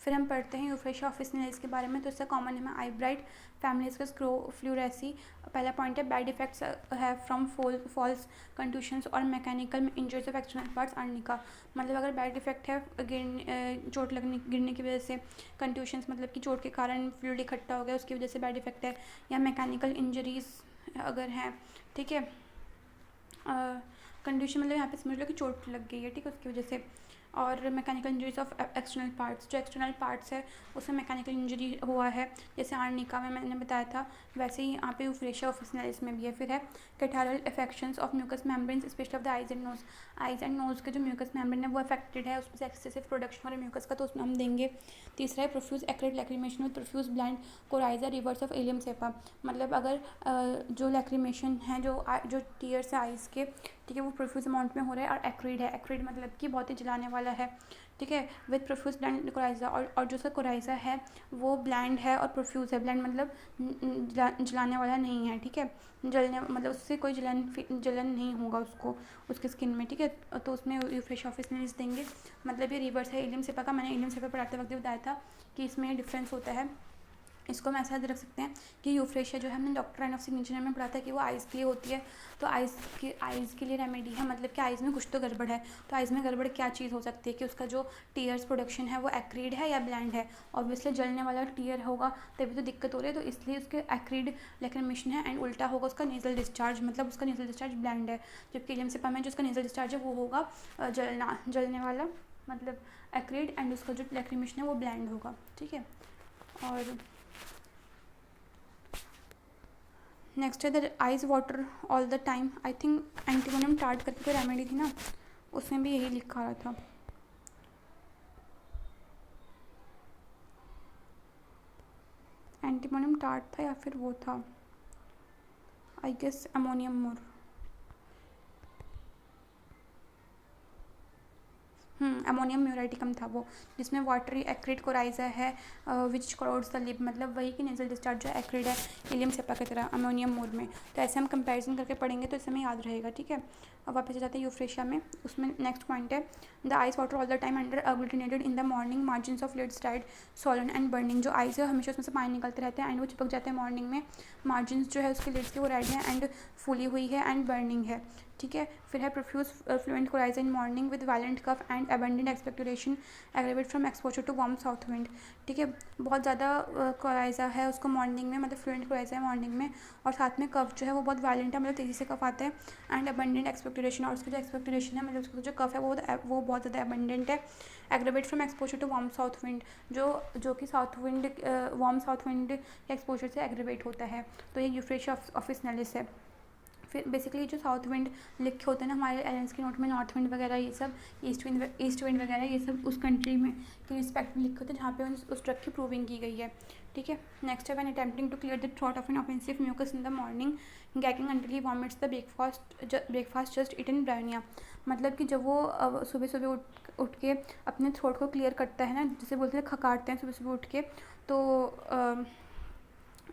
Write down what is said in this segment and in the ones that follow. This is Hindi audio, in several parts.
फिर हम पढ़ते हैं यूफ्रेशिया ऑफिसिनालिस के बारे में। तो इससे कॉमन है आई ब्राइट फैमिलीज का फ्लूरेसी। पहला पॉइंट है बैड इफेक्ट्स है फ्रॉम फॉल्स कंट्यूशंस और mechanical injuries of external parts arnica. मतलब अगर बैड इफेक्ट है चोट गिरने की वजह से, कंट्यूशंस मतलब कि चोट के कारण फ्लूइड इकट्ठा हो गया उसकी वजह से बैड इफेक्ट है, या मैकेनिकल इंजरीज अगर हैं, ठीक है, कंडीशन मतलब यहाँ पे समझ लो कि चोट लग गई है, ठीक है, उसकी वजह से। और mechanical injuries of external parts, जो एक्सटर्नल पार्ट्स है उसमें मैकेनिकल इंजरी हुआ है, जैसे आर्निका में मैंने बताया था, वैसे ही यहाँ पे यूफ्रेशिया ऑफिसिनालिस में भी है। फिर है catarrhal affections of mucous membranes specially of the eyes and nose. Eyes and nose के जो म्यूकस मेम्ब्रेन है वो अफेक्टेड है, उसमें से एक्सेसिव प्रोडक्शन हो रहा है म्यूकस का, तो उसमें हम देंगे। तीसरा है profuse acrid lachrymation with profuse bland coryza reverse of allium cepa. मतलब अगर जो लैक्रीमेशन है, जो टीयर्स है आइज़ के, ठीक है, वो प्रोफ्यूज अमाउंट में हो रहा है, और एक्रिड है, एक्रिड मतलब कि बहुत ही जलाने वाला है, ठीक है, विद प्रोफ्यूज ब्लैंड कोराइजा। और जो सा कोराइजा है वो ब्लैंड है और प्रोफ्यूज है। ब्लैंड मतलब जलाने वाला नहीं है, ठीक है, जलने मतलब उससे कोई जलन नहीं होगा उसको उसके स्किन में, ठीक है। तो उसमें यूफ्रेशिया ऑफिसिनालिस देंगे। मतलब ये रिवर्स है एलियम सेपा का। मैंने एलियम सेपा पढ़ाते वक्त बताया था कि इसमें डिफरेंस होता है। इसको हम ऐसा रख सकते हैं कि यूफ्रेशिया जो है हमने डॉक्टर लाइन ऑफ सिग्नेचर में पढ़ा था कि वो आइज़ के लिए होती है। तो आइज़ के लिए रेमेडी है, मतलब कि आइज़ में कुछ तो गड़बड़ है। तो आइज़ में गड़बड़ क्या चीज़ हो सकती है कि उसका जो टीयर्स प्रोडक्शन है वो एक्रीड है या ब्लैंड है। ऑब्वियसली जलने वाला टीयर होगा तभी तो दिक्कत हो रही है, तो इसलिए उसके एक्रीड लैक्रीमेशन है, एंड उल्टा होगा उसका नेजल डिस्चार्ज, मतलब उसका नेजल डिस्चार्ज ब्लैंड है। जबकि एलियम सेपा में जो उसका नेजल डिस्चार्ज है वो होगा जलने वाला, मतलब एक्रीड, एंड उसका जो लैक्रीमेशन है वो ब्लैंड होगा, ठीक है। और नेक्स्ट है the eyes water all the time. I think antimonium tart करके कोई रेमेडी थी ना, उसमें भी यही लिखा रहा था। एंटीमोनियम टार्ट था या फिर वो था, I guess ammonium mur, ammonium muriaticum था वो, जिसमें वाटरी एक्रिड कोराइजा है विच क्राउड्स द लिप। मतलब वही कि नेजल डिस्चार्ज जो एक्रिड है एलियम सेपा की तरह अमोनियम मोर में। तो ऐसे हम कंपैरिजन करके पढ़ेंगे तो इससे हमें याद रहेगा, ठीक है। अब वापस आ जाते हैं यूफ्रेशिया में। उसमें नेक्स्ट पॉइंट है the eyes water all the time under agglutinated in the morning margin of lids dried swollen and burning. जो आइस है हमेशा उसमें से पानी निकलते रहते हैं एंड वो चिपक जाते हैं मॉर्निंग में। मार्जिन जो है उसके लिड्स के वो रेड है एंड फूली हुई है एंड बर्निंग है, ठीक है। फिर है profuse fluent coryza in morning with violent cough and abundant expectoration aggravate from exposure to warm south wind, ठीक है। बहुत ज़्यादा कोराइजा है उसको मॉर्निंग में, मतलब फ्लुएंट कोराइजा है मॉर्निंग में, और साथ में कफ जो है वो बहुत वायलेंट है, मतलब तेज़ी से कफ आता है, एंड अबंडेंट एक्सपेक्टोरेशन, और उसकी जो एक्सपेक्टोरेशन है मतलब उसका जो कफ है वो बहुत ज़्यादा अबंडेंट है। Aggravate from exposure to warm south wind, जो कि south wind warm south wind के एक्सपोजर से एग्रेवेट होता है। तो ये यूफ्रेशिया ऑफिसिनालिस है। फिर बेसिकली जो साउथ विंड लिखे होते हैं ना हमारे एलेंस के नोट में, नॉर्थ विंड वगैरह ये सब, ईस्ट विंड वगैरह ये सब उस कंट्री में के रिस्पेक्ट में लिखे होते हैं जहाँ पे उस ड्रग की प्रूविंग की गई है, ठीक है। नेक्स्ट है when attempting to clear the throat of an offensive mucous in the morning gagging until he vomits the breakfast just eaten bryonia. मतलब कि जब वो सुबह सुबह उठ के अपने थ्रोट को क्लियर करता है ना, जिसे बोलते हैं खकारते हैं सुबह सुबह उठ के, तो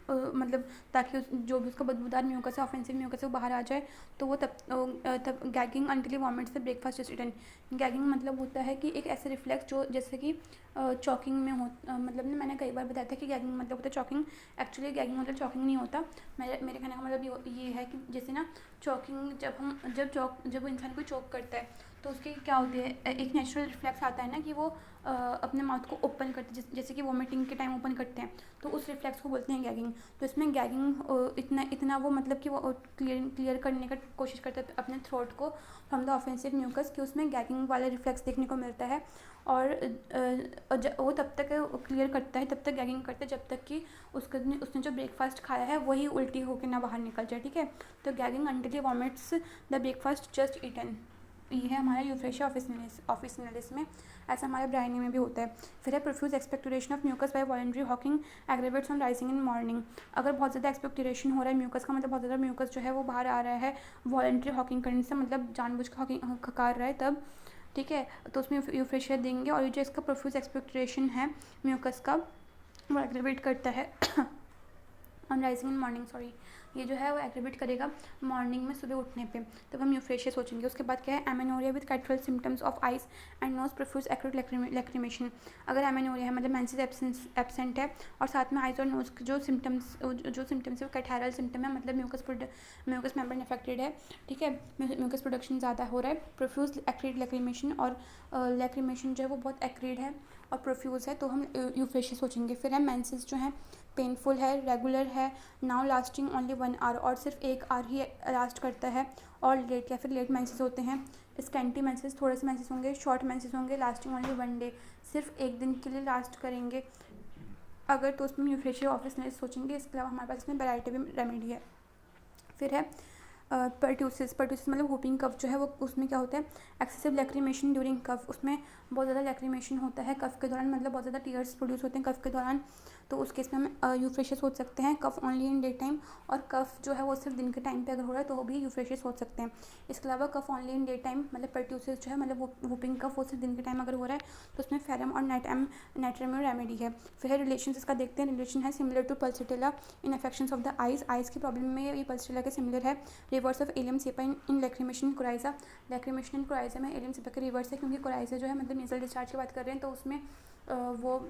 मतलब ताकि जो भी उसका बदबूदार म्यूकस है, ऑफेंसिव म्यूकस है वो बाहर आ जाए, तो वो तब गैगिंग अंटिल वॉमिट्स से ब्रेकफास्ट जस्ट इटन। गैगिंग मतलब होता है कि एक ऐसे रिफ्लेक्स जो जैसे कि चॉकिंग में हो, मतलब ना मैंने कई बार बताया था कि गैगिंग मतलब होता है चॉकिंग। एक्चुअली गैगिंग मतलब चॉकिंग नहीं होता। मेरे कहने का मतलब ये है कि जैसे ना चॉकिंग जब वो इंसान को चॉक करता है तो उसकी क्या होती है, एक नेचुरल रिफ्लेक्स आता है ना कि वो अपने माउथ को ओपन करते हैं, जैसे कि वोमिटिंग के टाइम ओपन करते हैं, तो उस रिफ्लेक्स को बोलते हैं गैगिंग। तो इसमें गैगिंग इतना वो मतलब कि वो क्लियर करने का कोशिश करते हैं अपने थ्रोट को फ्रॉम द ऑफेंसिव म्यूकस, कि उसमें गैगिंग वाला रिफ्लेक्स देखने को मिलता है। और वो तब तक क्लियर करता है, तब तक गैगिंग करता है जब तक कि उसने जो ब्रेकफास्ट खाया है वही उल्टी होकर ना बाहर निकल जाए, ठीक है। तो gagging until he vomits the breakfast just eaten, ये है हमारा यूफ्रेशिया ऑफिसिनालिस में। ऐसा हमारे ब्रायनी में भी होता है। फिर है profuse expectoration of mucus by voluntary hawking aggravates on rising in morning. अगर बहुत ज़्यादा एक्सपेक्टोरेशन हो रहा है म्यूकस का, मतलब बहुत ज़्यादा म्यूकस जो है वो बाहर आ रहा है वॉलंटरी हॉकिंग करने से, मतलब जानबूझ के हॉकिंग खकार रहा है तब, ठीक है, तो उसमें यूफ्रेशिया देंगे। और ये जो इसका प्रोफ्यूज एक्सपेक्टोरेशन है म्यूकस का वो एग्रेवेट करता है on rising in morning, sorry, ये जो है वो एग्रीवेट करेगा मॉर्निंग में सुबह उठने पे, तब हम यूफ्रेशिया सोचेंगे। उसके बाद क्या है, amenorrhoea with catarrhal symptoms of eyes and nose profuse acute lachrymation. अगर एमेनोरिया है मतलब मेंसेस एब्सेंट है और साथ में आइज और नोज के जो सिम्टम्स है वो कैटरल सिम्टम है, मतलब म्यूकस मेम्ब्रेन अफेक्टेड है, ठीक है, म्यूकस प्रोडक्शन ज़्यादा हो रहा है, प्रोफ्यूज एक्रीड लैक्रिमेशन, और लैक्रिमेशन जो है वो बहुत एक्रीड है और प्रोफ्यूज़ है, तो हम यूफ्रेशिया सोचेंगे। फिर है मेंसेस जो है पेनफुल है, रेगुलर है, नाउ लास्टिंग ओनली 1 आवर, और सिर्फ 1 आवर ही लास्ट करता है, और लेट या फिर लेट मेंसेस होते हैं, स्कैंटी मेंसेस, थोड़े से मेंसेस होंगे, शॉर्ट मेंसेस होंगे, लास्टिंग ओनली 1 डे, सिर्फ एक दिन के लिए लास्ट करेंगे अगर, तो उसमें यूफ्रेशिया ऑफिस में सोचेंगे। इसके अलावा हमारे पास इसमें वैरायटी भी रेमेडी है। फिर है पर्ट्यूसिस मतलब होपिंग कफ जो है वो, उसमें क्या होता है, एक्सेसिव लैक्रिमेशन ड्यूरिंग कफ, उसमें बहुत ज़्यादा लैक्रिमेशन होता है कफ के दौरान, मतलब बहुत ज़्यादा टीयर्स प्रोड्यूस होते हैं कफ के दौरान, तो उस केस में हम यूफ्रेशिया सोच सकते हैं। कफ ओनली इन डे टाइम, और कफ जो है वो सिर्फ दिन के टाइम पे अगर हो रहा है तो भी यूफ्रेशिया सोच सकते हैं। इसके अलावा कफ ओनली इन डे टाइम मतलब पर्ट्यूसिस जो है मतलब होपिंग कफ, वो सिर्फ दिन के टाइम अगर हो रहा है तो उसमें फेरम और नाइट्रेम रेमेडी है। फिर है रिलेशन, इसका देखते हैं, रिलेशन है similar to pulsatilla in affections of the eyes की प्रॉब्लम में ये पल्सिटिला के सिमिलर है। Reverse of allium cepa in lachrymation coryza, lachrymation coryza में एलियम सेपा के रिवर्स है, क्योंकि कोराइजा जो है मतलब नेजल डिस्चार्ज की बात कर रहे हैं तो उसमें वो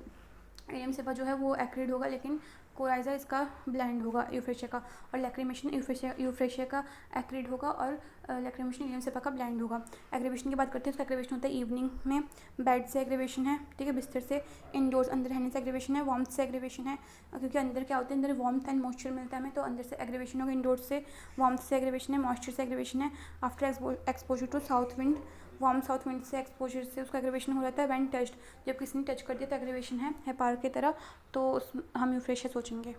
एलियम सेपा जो है वो एक्रिड होगा, लेकिन कोराइजा इसका ब्लैंड होगा यूफ्रेशिया का, और लैक्रिमेशन यूफ्रेशिया का एक्रिड होगा, और लैक्रिमेशन एलियम सेपा का ब्लैंड होगा। एग्रीवेशन की बात करते हैं, उसका एग्रीवेशन होता है इवनिंग में, बेड से एग्रीवेशन है, ठीक है, बिस्तर से, इंडोर्स अंदर रहने से एग्रीवेशन है, वार्मथ से एग्रीवेशन है, क्योंकि अंदर क्या होता है, अंदर वार्मथ एंड मॉइस्चर मिलता है हमें, तो अंदर से एग्रीवेशन होगा, इंडोर्स से, वार्मथ से एग्रीवेशन है, मॉइस्चर से एग्रीवेशन है। After exposure to south wind, warm south wind से एक्सपोजर से उसका एग्रीवेशन हो जाता है। व्हेन टच्ड, जब किसी ने टच कर दिया तो एग्रीवेशन है पार की तरह, तो हम यूफ्रेशिया सोचेंगे।